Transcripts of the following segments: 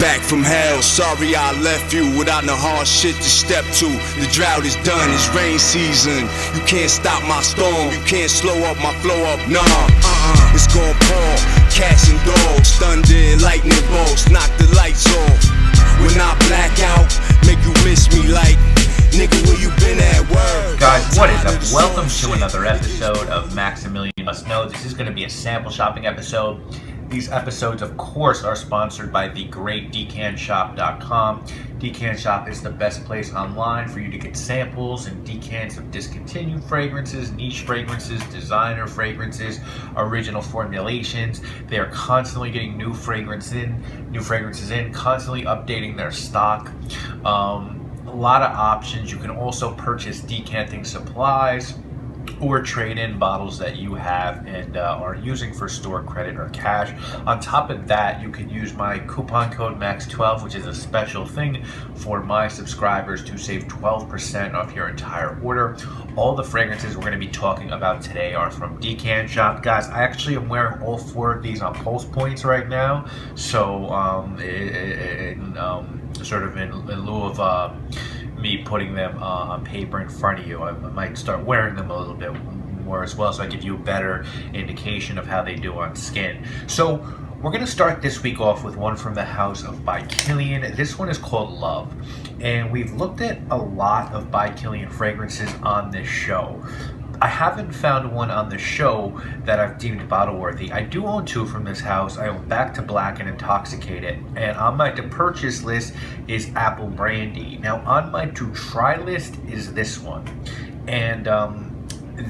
back from hell. Sorry I left you without no hard shit to step to. The drought is done, it's rain season. You can't stop my storm, you can't slow up my flow up, nah. It's gon' pour, cats and dogs, thunder and lightning bolts, knock the lights off. When I black out, make you miss me like, nigga, where you been at, word? Guys, what is up? Welcome to another episode of Maximilian Must Know. This is going to be a sample shopping episode. These episodes, of course, are sponsored by the great decanshop.com. Decan Shop is the best place online for you to get samples and decants of discontinued fragrances, niche fragrances, designer fragrances, original formulations. They are constantly getting new fragrances in, constantly updating their stock. A lot of options. You can also purchase decanting supplies or trade in bottles that you have and are using for store credit or cash. On top of that, you can use my coupon code MAX12, which is a special thing for my subscribers to save 12% off your entire order. All the fragrances we're going to be talking about today are from Decan Shop. Guys, I actually am wearing all four of these on pulse points right now, so sort of in lieu of me putting them on paper in front of you, I might start wearing them a little bit more as well, so I give you a better indication of how they do on skin. So we're going to start this week off with one from the house of By Kilian. This one is called Love, and we've looked at a lot of By Kilian fragrances on this show. I haven't found one on the show that I've deemed bottle worthy. I do own two from this house. I own Back to Black and Intoxicated. And on my to purchase list is Apple Brandy. Now on my to try list is this one. And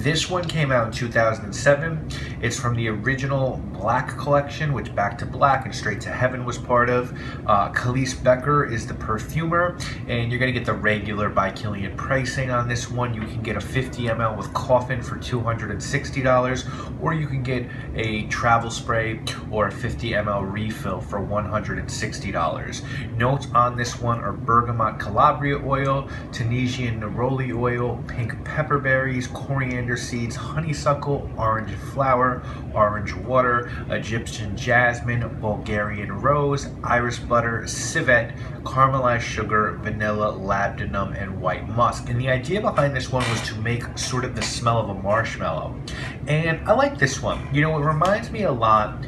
this one came out in 2007. It's from the original Black collection, which Back to Black and Straight to Heaven was part of. Khalees Becker is the perfumer, and you're going to get the regular By Kilian pricing on this one. You can get a 50 ml with Coffin for $260, or you can get a travel spray or a 50 ml refill for $160. Notes on this one are bergamot Calabria oil, Tunisian neroli oil, pink pepper berries, coriander seeds, honeysuckle, orange flower, orange water, Egyptian jasmine, Bulgarian rose, iris butter, civet, caramelized sugar, vanilla, labdanum, and white musk. And the idea behind this one was to make sort of the smell of a marshmallow. And I like this one. You know, it reminds me a lot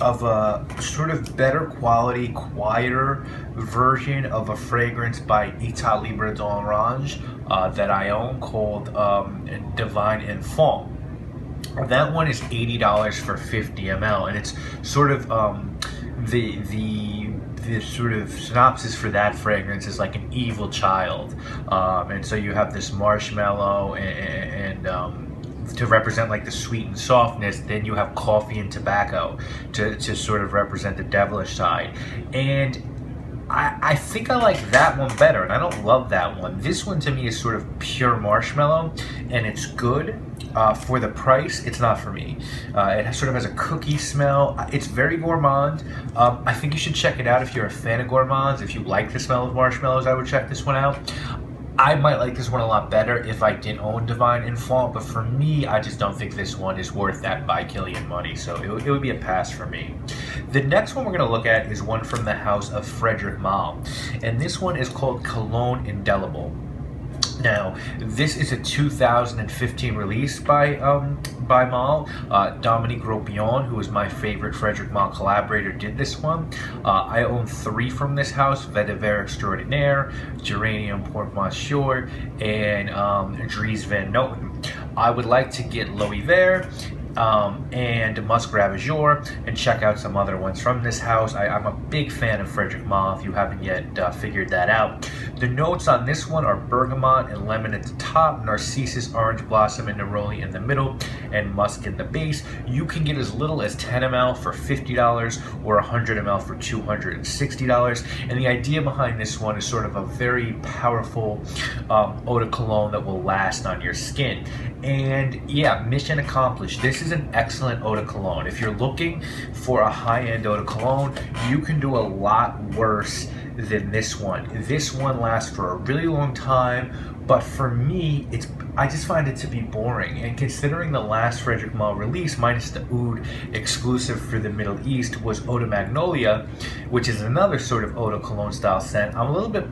of a sort of better quality, quieter version of a fragrance by État Libre d'Orange that I own called Divine Enfant. That one is $80 for 50 ml, and it's sort of the sort of synopsis for that fragrance is like an evil child, and so you have this marshmallow and to represent like the sweet and softness. Then you have coffee and tobacco to sort of represent the devilish side. And I think I like that one better, and I don't love that one. This one to me is sort of pure marshmallow, and it's good. For the price, it's not for me. It sort of has a cookie smell. It's very gourmand. I think you should check it out if you're a fan of gourmands. If you like the smell of marshmallows, I would check this one out. I might like this one a lot better if I didn't own Divine Enfant, but for me, I just don't think this one is worth that By Kilian money, so it would be a pass for me. The next one we're going to look at is one from the house of Frederic Malle, and this one is called Cologne Indelible. Now, this is a 2015 release by Malle. Dominique Ropion, who is my favorite Frederic Malle collaborator, did this one. I own three from this house: Vetiver Extraordinaire, Geranium Porte Monsieur, and Dries Van Noten. I would like to get L'Hiver and Musk Ravageur, and check out some other ones from this house. I'm a big fan of Frederic Malle, if you haven't yet figured that out. The notes on this one are bergamot and lemon at the top, narcissus, orange blossom, and neroli in the middle, and musk in the base. You can get as little as 10 ml for $50 or 100 ml for $260. And the idea behind this one is sort of a very powerful eau de cologne that will last on your skin. And yeah, mission accomplished. This is an excellent eau de cologne. If you're looking for a high-end eau de cologne, you can do a lot worse than this one. This one lasts for a really long time, but for me, I just find it to be boring. And considering the last Frederic Malle release, minus the Oud exclusive for the Middle East, was Eau de Magnolia, which is another sort of Eau de Cologne style scent, I'm a little bit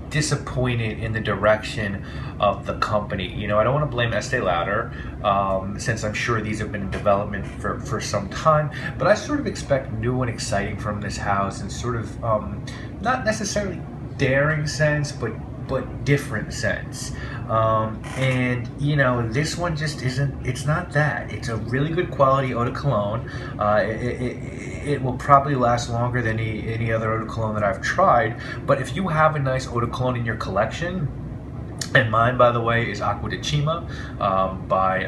disappointed in the direction of the company. You know, I don't want to blame Estee Lauder, since I'm sure these have been in development for some time, but I sort of expect new and exciting from this house, and sort of not necessarily daring scents, but different scents. And you know, this one just isn't, it's not that. It's a really good quality eau de cologne. It will probably last longer than any other eau de cologne that I've tried, but if you have a nice eau de cologne in your collection, and mine, by the way, is Acqua di Cima by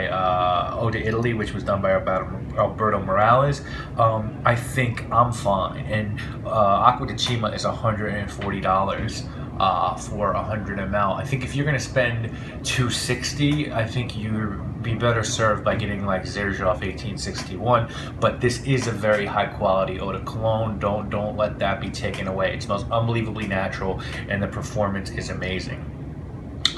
Eau de Italy, which was done by Alberto Morales, I think I'm fine. And Acqua di Cima is $140 for 100 ml. I think if you're gonna spend $260, I think you'd be better served by getting like Xerjoff 1861. But this is a very high quality eau de cologne. Don't let that be taken away. It smells unbelievably natural, and the performance is amazing.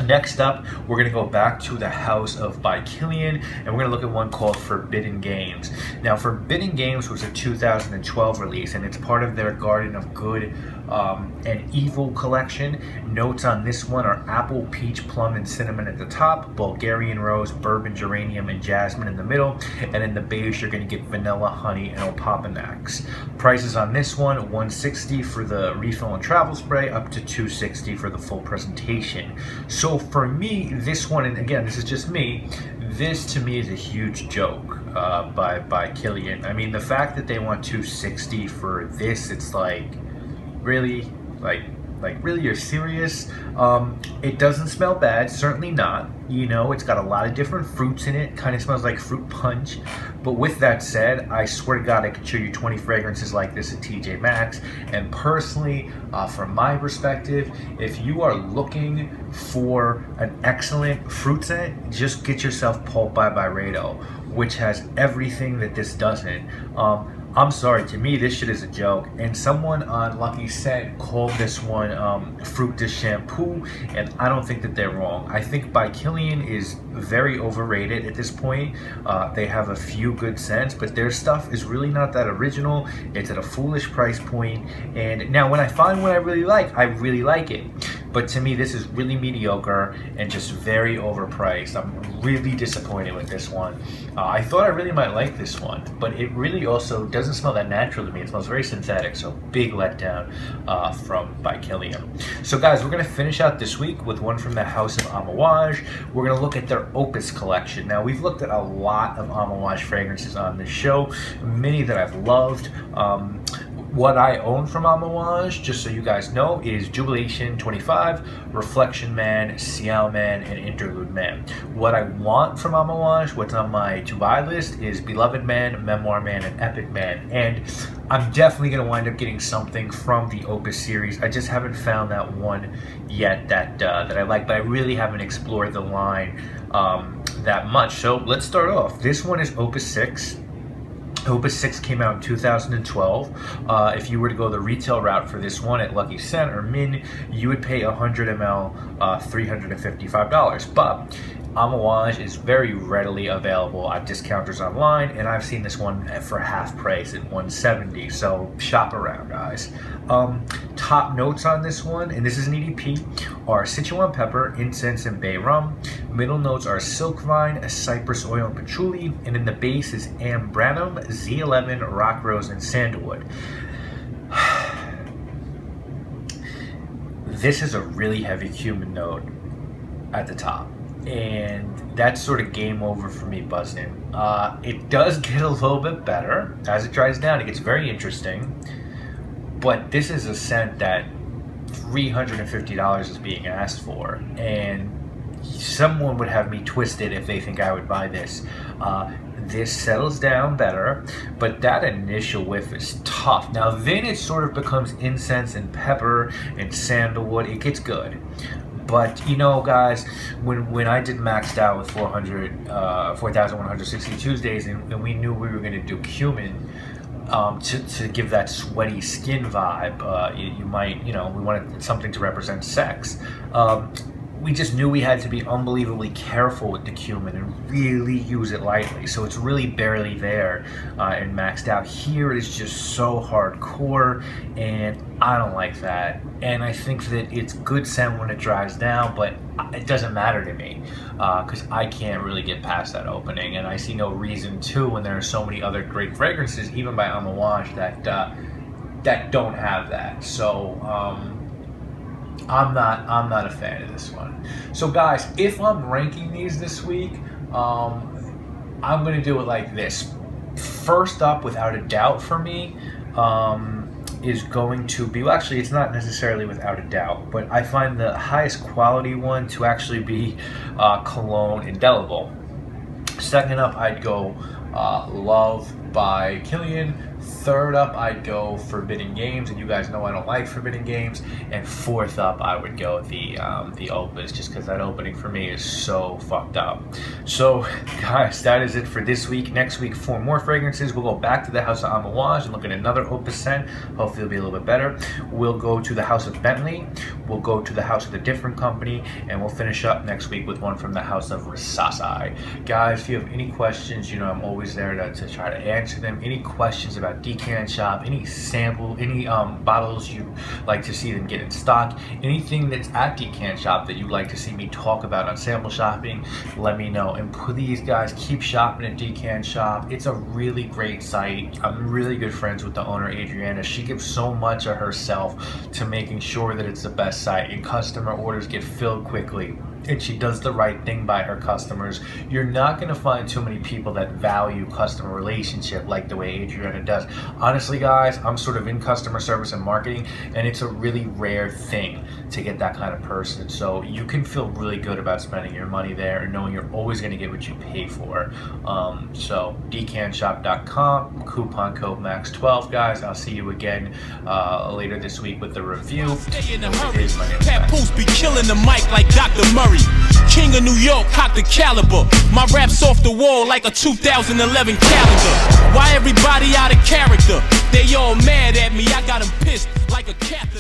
Next up, we're going to go back to the house of By Kilian, and we're going to look at one called Forbidden Games. Now, Forbidden Games was a 2012 release, and it's part of their Garden of Good and Evil collection. Notes on this one are apple, peach, plum, and cinnamon at the top, Bulgarian rose, bourbon, geranium, and jasmine in the middle, and in the base you're going to get vanilla, honey, and opopanax. Prices on this one, $160 for the refill and travel spray, up to $260 for the full presentation. So for me, this one, and again, this is just me, this to me is a huge joke by Kilian. I mean, the fact that they want $260 for this, it's like, really? Like really, you're serious? It doesn't smell bad, certainly not. You know, it's got a lot of different fruits in it, kind of smells like fruit punch. But with that said, I swear to God, I could show you 20 fragrances like this at TJ Maxx. And personally, from my perspective, if you are looking for an excellent fruit scent, just get yourself Pulp by Byredo, which has everything that this doesn't. I'm sorry, to me this shit is a joke, and someone on Lucky Scent called this one Fruit de Shampoo, and I don't think that they're wrong. I think By Kilian is very overrated at this point. They have a few good scents, but their stuff is really not that original. It's at a foolish price point, and now when I find what I really like it. But to me, this is really mediocre and just very overpriced. I'm really disappointed with this one. I thought I really might like this one, but it really also doesn't smell that natural to me. It smells very synthetic, so big letdown from By Kilian. So guys, we're gonna finish out this week with one from the house of Amouage. We're gonna look at their Opus collection. Now, we've looked at a lot of Amouage fragrances on this show, many that I've loved. What I own from Amouage, just so you guys know, is Jubilation 25, Reflection Man, Ciao Man, and Interlude Man. What I want from Amouage, what's on my to-buy list, is Beloved Man, Memoir Man, and Epic Man. And I'm definitely going to wind up getting something from the Opus series. I just haven't found that one yet that I like, but I really haven't explored the line that much. So let's start off. This one is Opus 6. Opus 6 came out in 2012. If you were to go the retail route for this one at Lucky Scent or Min, you would pay 100 ml $355. But Amouage is very readily available at discounters online, and I've seen this one for half price at $170. So shop around, guys. Top notes on this one, and this is an EDP, are Sichuan pepper, incense, and bay rum. Middle notes are silk vine, cypress oil, and patchouli, and in the base is ambranum, Z11, rock rose, and sandalwood. This is a really heavy cumin note at the top, and that's sort of game over for me, buzzing. It does get a little bit better as it dries down. It gets very interesting, but this is a scent that $350 is being asked for, and someone would have me twisted if they think I would buy this. This settles down better, but that initial whiff is tough. Now then it sort of becomes incense and pepper and sandalwood. It gets good. But you know, guys, when I did Maxed Out with 4,160 Tuesdays, and we knew we were going to do cumin, to give that sweaty skin vibe. You might, we wanted something to represent sex. We just knew we had to be unbelievably careful with the cumin and really use it lightly. So it's really barely there and maxed out. Here it is just so hardcore, and I don't like that. And I think that it's good scent when it dries down, but it doesn't matter to me because I can't really get past that opening. And I see no reason to when there are so many other great fragrances, even by Amouage, that don't have that. So I'm not a fan of this one. So guys, if I'm ranking these this week, I'm gonna do it like this. First up, without a doubt for me, is going to be, well, actually it's not necessarily without a doubt, but I find the highest quality one to actually be Cologne Indelible. Second up, I'd go Love by Kilian. Third up, I'd go Forbidden Games, and you guys know I don't like Forbidden Games. And fourth up, I would go the Opus, just because that opening for me is so fucked up. So, guys, that is it for this week. Next week, 4 more fragrances. We'll go back to the House of Amouage and look at another Opus scent. Hopefully, it'll be a little bit better. We'll go to the House of Bentley. We'll go to the House of a different company, and we'll finish up next week with one from the House of Risasai. Guys, if you have any questions, I'm always there to try to answer them. Any questions about Decant Shop, any sample, any bottles you'd like to see them get in stock, anything that's at Decant Shop that you'd like to see me talk about on sample shopping, let me know. And please, guys, keep shopping at Decant Shop. It's a really great site. I'm really good friends with the owner, Adriana. She gives so much of herself to making sure that it's the best site, and customer orders get filled quickly, and she does the right thing by her customers. You're not going to find too many people that value customer relationship like the way Adriana does. Honestly, guys, I'm sort of in customer service and marketing, and it's a really rare thing to get that kind of person. So you can feel really good about spending your money there and knowing you're always going to get what you pay for. So decantshop.com, coupon code MAX12, guys. I'll see you again later this week with the review. Stay in a hurry. Papoose be killing the mic like Dr. Murray. King of New York, cock the caliber. My rap's off the wall like a 2011 calendar. Why everybody out of character? They all mad at me, I got them pissed like a Catholic.